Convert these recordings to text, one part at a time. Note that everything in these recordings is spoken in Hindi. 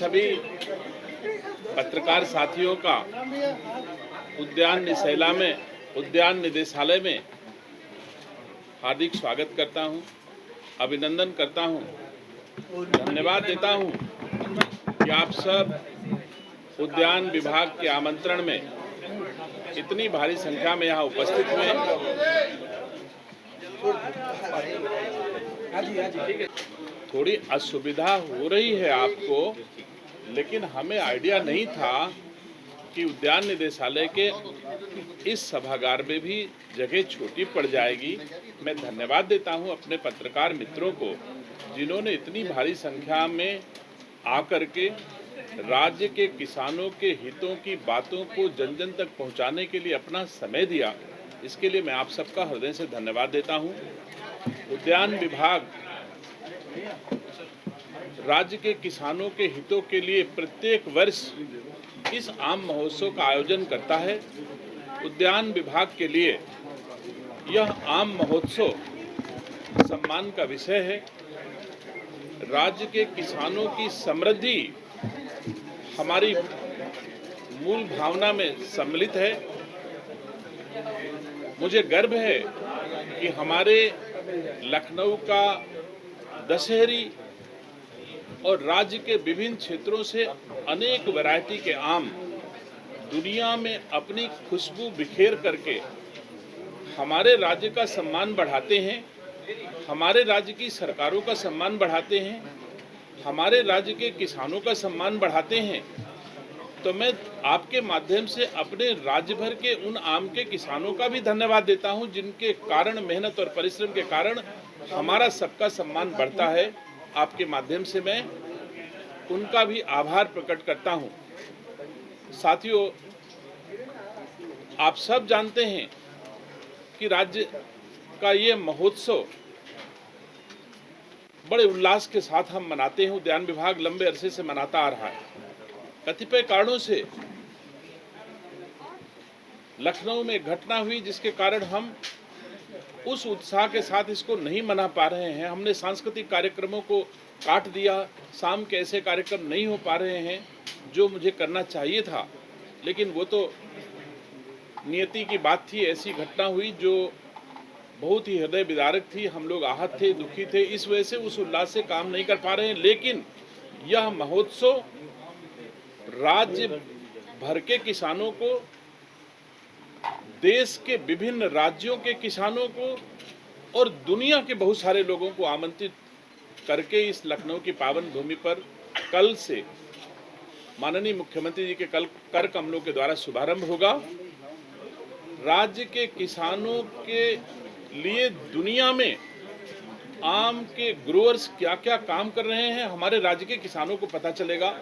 सभी पत्रकार साथियों का उद्यान निदेशालय में हार्दिक स्वागत करता हूं, अभिनंदन करता हूं, धन्यवाद देता हूं कि आप सब उद्यान विभाग के आमंत्रण में इतनी भारी संख्या में यहाँ उपस्थित हुए। थोड़ी असुविधा हो रही है आपको, लेकिन हमें आइडिया नहीं था कि उद्यान निदेशालय के इस सभागार में भी जगह छोटी पड़ जाएगी। मैं धन्यवाद देता हूं अपने पत्रकार मित्रों को, जिन्होंने इतनी भारी संख्या में आकर के राज्य के किसानों के हितों की बातों को जन जन तक पहुंचाने के लिए अपना समय दिया। इसके लिए मैं आप सबका हृदय से धन्यवाद देता हूं। उद्यान विभाग राज्य के किसानों के हितों के लिए प्रत्येक वर्ष इस आम महोत्सव का आयोजन करता है। उद्यान विभाग के लिए यह आम महोत्सव सम्मान का विषय है। राज्य के किसानों की समृद्धि हमारी मूल भावना में सम्मिलित है। मुझे गर्व है कि हमारे लखनऊ का दशहरी और राज्य के विभिन्न क्षेत्रों से अनेक वैरायटी के आम दुनिया में अपनी खुशबू बिखेर करके हमारे राज्य का सम्मान बढ़ाते हैं, हमारे राज्य की सरकारों का सम्मान बढ़ाते हैं, हमारे राज्य के किसानों का सम्मान बढ़ाते हैं। तो मैं आपके माध्यम से अपने राज्य भर के उन आम के किसानों का भी धन्यवाद देता हूं, जिनके कारण, मेहनत और परिश्रम के कारण हमारा सबका सम्मान बढ़ता है। आपके माध्यम से मैं उनका भी आभार प्रकट करता हूं। साथियों, आप सब जानते हैं कि राज्य का ये महोत्सव बड़े उल्लास के साथ हम मनाते हैं। उद्यान विभाग लंबे अरसे से मनाता आ रहा है। कतिपय कारणों से लखनऊ में घटना हुई, जिसके कारण हम उस उत्साह के साथ इसको नहीं मना पा रहे हैं। हमने सांस्कृतिक कार्यक्रमों को काट दिया। शाम के ऐसे कार्यक्रम नहीं हो पा रहे हैं जो मुझे करना चाहिए था, लेकिन वो तो नियति की बात थी। ऐसी घटना हुई जो बहुत ही हृदय विदारक थी। हम लोग आहत थे, दुखी थे। इस वजह से उस उल्लास से काम नहीं कर पा रहे हैं। लेकिन यह महोत्सव राज्य भर के किसानों को, देश के विभिन्न राज्यों के किसानों को और दुनिया के बहुत सारे लोगों को आमंत्रित करके इस लखनऊ की पावन भूमि पर कल से माननीय मुख्यमंत्री जी के कर कमलों के द्वारा शुभारंभ होगा। राज्य के किसानों के लिए दुनिया में आम के ग्रोअर्स क्या क्या काम कर रहे हैं, हमारे राज्य के किसानों को पता चलेगा।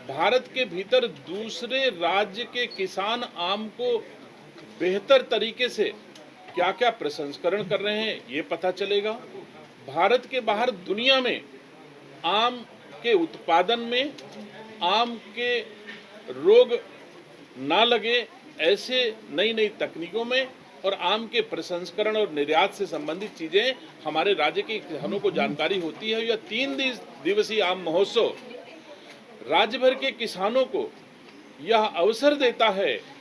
भारत के भीतर दूसरे राज्य के किसान आम को बेहतर तरीके से क्या क्या प्रसंस्करण कर रहे हैं, ये पता चलेगा। भारत के बाहर दुनिया में आम के उत्पादन में, आम के रोग ना लगे ऐसे नई नई तकनीकों में और आम के प्रसंस्करण और निर्यात से संबंधित चीजें हमारे राज्य के किसानों को जानकारी होती है। यह 3 दिवसीय आम महोत्सव राज्य भर के किसानों को यह अवसर देता है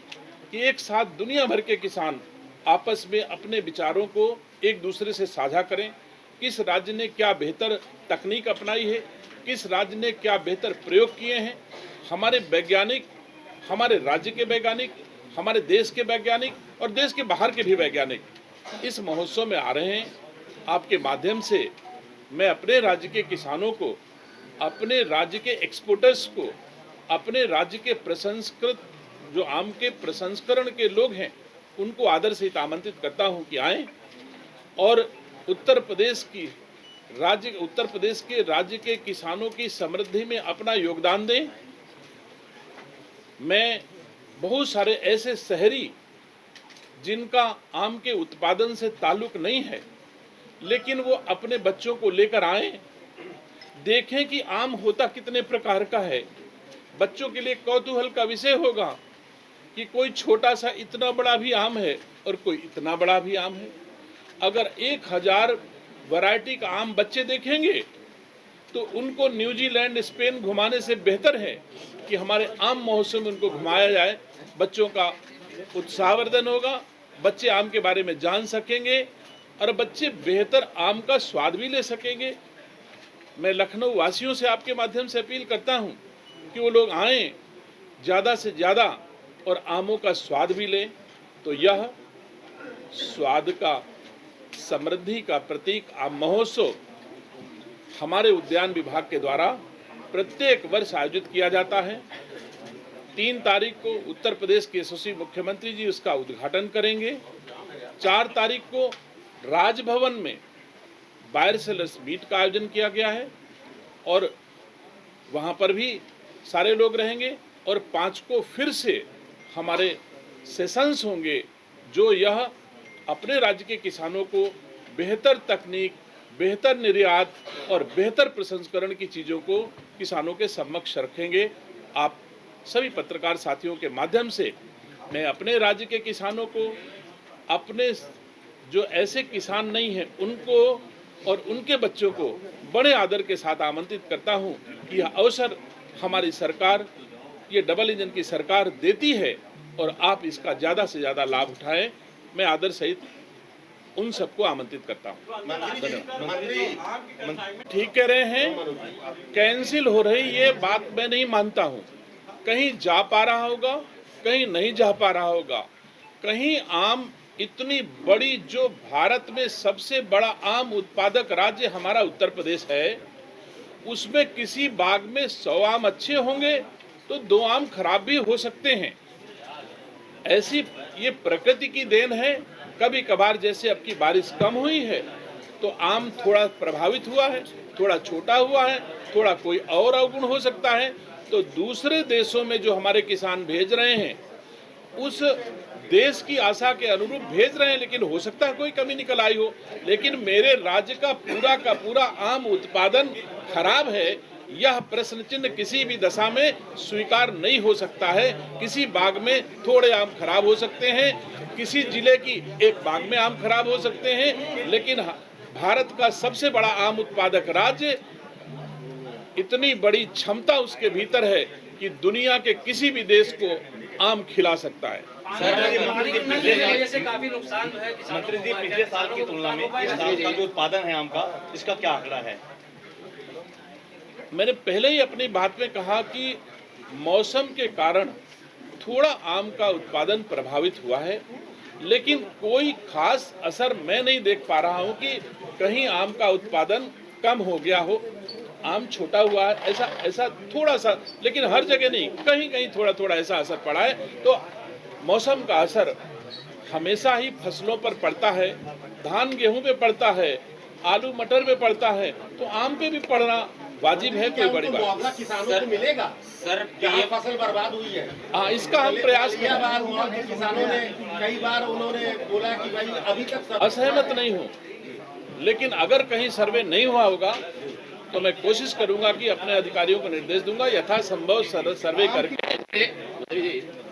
कि एक साथ दुनिया भर के किसान आपस में अपने विचारों को एक दूसरे से साझा करें। किस राज्य ने क्या बेहतर तकनीक अपनाई है, किस राज्य ने क्या बेहतर प्रयोग किए हैं। हमारे वैज्ञानिक, हमारे राज्य के वैज्ञानिक, हमारे देश के वैज्ञानिक और देश के बाहर के भी वैज्ञानिक इस महोत्सव में आ रहे हैं। आपके माध्यम से मैं अपने राज्य के किसानों को, अपने राज्य के एक्सपोर्टर्स को, अपने राज्य के प्रसंस्कृत जो आम के प्रसंस्करण के लोग हैं, उनको आदर से आमंत्रित करता हूं कि आएं और उत्तर प्रदेश के राज्य के किसानों की समृद्धि में अपना योगदान दें। मैं बहुत सारे ऐसे शहरी जिनका आम के उत्पादन से ताल्लुक नहीं है, लेकिन वो अपने बच्चों को लेकर आएं, देखें कि आम होता कितने प्रकार का है। बच्चों के लिए कौतूहल का विषय होगा कि कोई छोटा सा इतना बड़ा भी आम है और कोई इतना बड़ा भी आम है। अगर 1000 वैरायटी का आम बच्चे देखेंगे तो उनको न्यूजीलैंड स्पेन घुमाने से बेहतर है कि हमारे आम महोत्सव में उनको घुमाया जाए। बच्चों का उत्साहवर्धन होगा, बच्चे आम के बारे में जान सकेंगे और बच्चे बेहतर आम का स्वाद भी ले सकेंगे। मैं लखनऊ वासियों से आपके माध्यम से अपील करता हूं कि वो लोग आएं ज़्यादा से ज़्यादा और आमों का स्वाद भी लें। तो यह स्वाद का, समृद्धि का प्रतीक आम महोत्सव हमारे उद्यान विभाग के द्वारा प्रत्येक वर्ष आयोजित किया जाता है। 3 तारीख को उत्तर प्रदेश के यशस्वी मुख्यमंत्री जी उसका उद्घाटन करेंगे। 4 तारीख को राजभवन में बायर सेलर्स मीट का आयोजन किया गया है और वहां पर भी सारे लोग रहेंगे। और 5 को फिर से हमारे सेशंस होंगे जो यह अपने राज्य के किसानों को बेहतर तकनीक, बेहतर निर्यात और बेहतर प्रसंस्करण की चीज़ों को किसानों के समक्ष रखेंगे। आप सभी पत्रकार साथियों के माध्यम से मैं अपने राज्य के किसानों को, अपने जो ऐसे किसान नहीं हैं उनको और उनके बच्चों को बड़े आदर के साथ आमंत्रित करता हूं कि यह अवसर हमारी सरकार, ये डबल इंजन की सरकार देती है और आप इसका ज़्यादा से ज़्यादा लाभ उठाएं। मैं आदर सहित उन सबको आमंत्रित करता हूं। ठीक कह रहे हैं, कैंसिल हो रही ये बात मैं नहीं मानता हूं। कहीं जा पा रहा होगा, कहीं नहीं जा पा रहा होगा। कहीं आम इतनी बड़ी, जो भारत में सबसे बड़ा आम उत्पादक राज्य हमारा उत्तर प्रदेश है, उसमें किसी बाग में 100 आम अच्छे होंगे तो 2 आम खराब भी हो सकते हैं। ऐसी ये प्रकृति की देन है। कभी कभार जैसे अब की बारिश कम हुई है तो आम थोड़ा प्रभावित हुआ है, थोड़ा छोटा हुआ है, थोड़ा कोई और अवगुण हो सकता है। तो दूसरे देशों में जो हमारे किसान भेज रहे हैं उस देश की आशा के अनुरूप भेज रहे हैं, लेकिन हो सकता है कोई कमी निकल आई हो। लेकिन मेरे राज्य का पूरा आम उत्पादन खराब है, यह प्रश्न चिन्ह किसी भी दशा में स्वीकार नहीं हो सकता है। किसी बाग में थोड़े आम खराब हो सकते हैं, किसी जिले की एक बाग में आम खराब हो सकते हैं, लेकिन भारत का सबसे बड़ा आम उत्पादक राज्य, इतनी बड़ी क्षमता उसके भीतर है कि दुनिया के किसी भी देश को आम खिला सकता है। काफी नुकसान है मंत्री जी, पिछले साल की तुलना में इस साल का जो उत्पादन है आम का, इसका क्या आंकड़ा है? मैंने पहले ही अपनी बात में कहा कि मौसम के कारण थोड़ा आम का उत्पादन प्रभावित हुआ है, लेकिन कोई खास असर मैं नहीं देख पा रहा हूं कि कहीं आम का उत्पादन कम हो गया हो। आम छोटा हुआ है, ऐसा थोड़ा सा, लेकिन हर जगह नहीं, कहीं कहीं थोड़ा ऐसा असर पड़ा है। तो मौसम का असर हमेशा ही फसलों पर पड़ता है। धान गेहूं पे पड़ता है, आलू मटर पे पड़ता है, तो आम पे भी पड़ना वाजिब है। कोई बड़ी बात किसानों को मिलेगा सर, ये फसल बर्बाद हुई है। हाँ, इसका हम प्रयास किसानों ने कई बार उन्होंने बोला कि भाई अभी तक असहमत नहीं हूँ, लेकिन अगर कहीं सर्वे नहीं हुआ होगा तो मैं कोशिश करूंगा कि अपने अधिकारियों को निर्देश दूंगा यथासंभव सर्वे करके।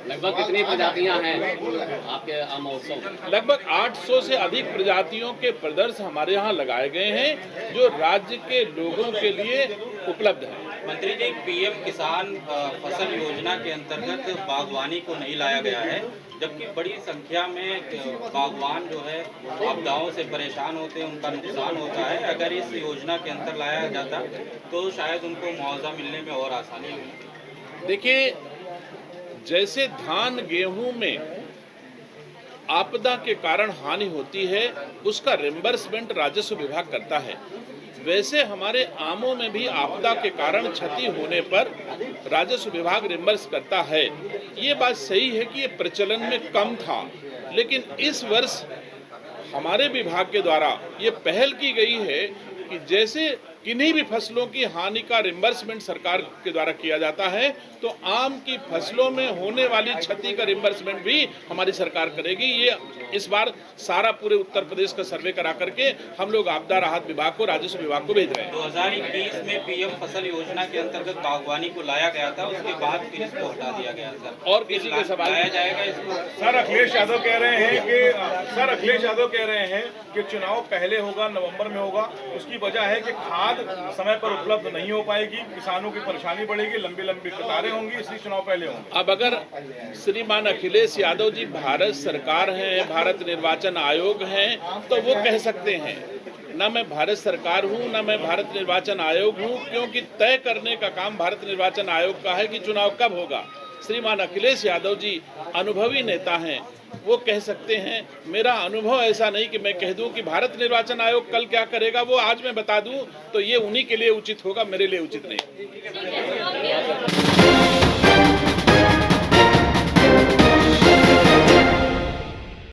लगभग कितनी प्रजातियां हैं आपके आम महोत्सव? लगभग 800 से अधिक प्रजातियों के प्रदर्शन हमारे यहाँ लगाए गए हैं जो राज्य के लोगों के लिए उपलब्ध है। मंत्री जी, पीएम किसान फसल योजना के अंतर्गत बागवानी को नहीं लाया गया है, जबकि बड़ी संख्या में बागवान जो है आपदाओं से परेशान होते हैं, उनका नुकसान होता है। अगर इस योजना के अंतर लाया जाता तो शायद उनको मुआवजा मिलने में और आसानी होगी। देखिए, जैसे धान गेहूं में आपदा के कारण हानि होती है उसका रिम्बर्समेंट राजस्व विभाग करता है, वैसे हमारे आमों में भी आपदा के कारण क्षति होने पर राजस्व विभाग रिम्बर्स करता है। ये बात सही है कि ये प्रचलन में कम था, लेकिन इस वर्ष हमारे विभाग के द्वारा ये पहल की गई है कि जैसे किन्हीं भी फसलों की हानि का रिम्बर्समेंट सरकार के द्वारा किया जाता है, तो आम की फसलों में होने वाली क्षति का रिम्बर्समेंट भी हमारी सरकार करेगी। ये इस बार सारा पूरे उत्तर प्रदेश का सर्वे करा करके हम लोग आपदा राहत विभाग को, राजस्व विभाग को भेज रहे हैं। 2021 में पीएम फसल योजना के अंतर्गत बागवानी को लाया गया था, उसके बाद फिर इसको हटा दिया गया सर। और किसी के सवाल लाया जाएगा इसको? सर अखिलेश यादव कह रहे हैं कि चुनाव पहले होगा, नवंबर में होगा। उसकी वजह है कि खाद समय पर उपलब्ध नहीं हो पाएगी, किसानों की परेशानी बढ़ेगी, लंबी लंबी कतारें होंगी, इसलिए चुनाव पहले होंगे। अब अगर श्रीमान अखिलेश यादव जी भारत सरकार हैं, भारत निर्वाचन आयोग हैं, तो वो कह सकते हैं। न मैं भारत सरकार हूं, न मैं भारत निर्वाचन आयोग हूं, क्योंकि तय करने का काम भारत निर्वाचन आयोग का है कि चुनाव कब होगा। श्रीमान अखिलेश यादव जी अनुभवी नेता हैं, वो कह सकते हैं। मेरा अनुभव ऐसा नहीं कि मैं कह दूं कि भारत निर्वाचन आयोग कल क्या करेगा, वो आज मैं बता दूं तो ये उन्हीं के लिए उचित होगा, मेरे लिए उचित नहीं।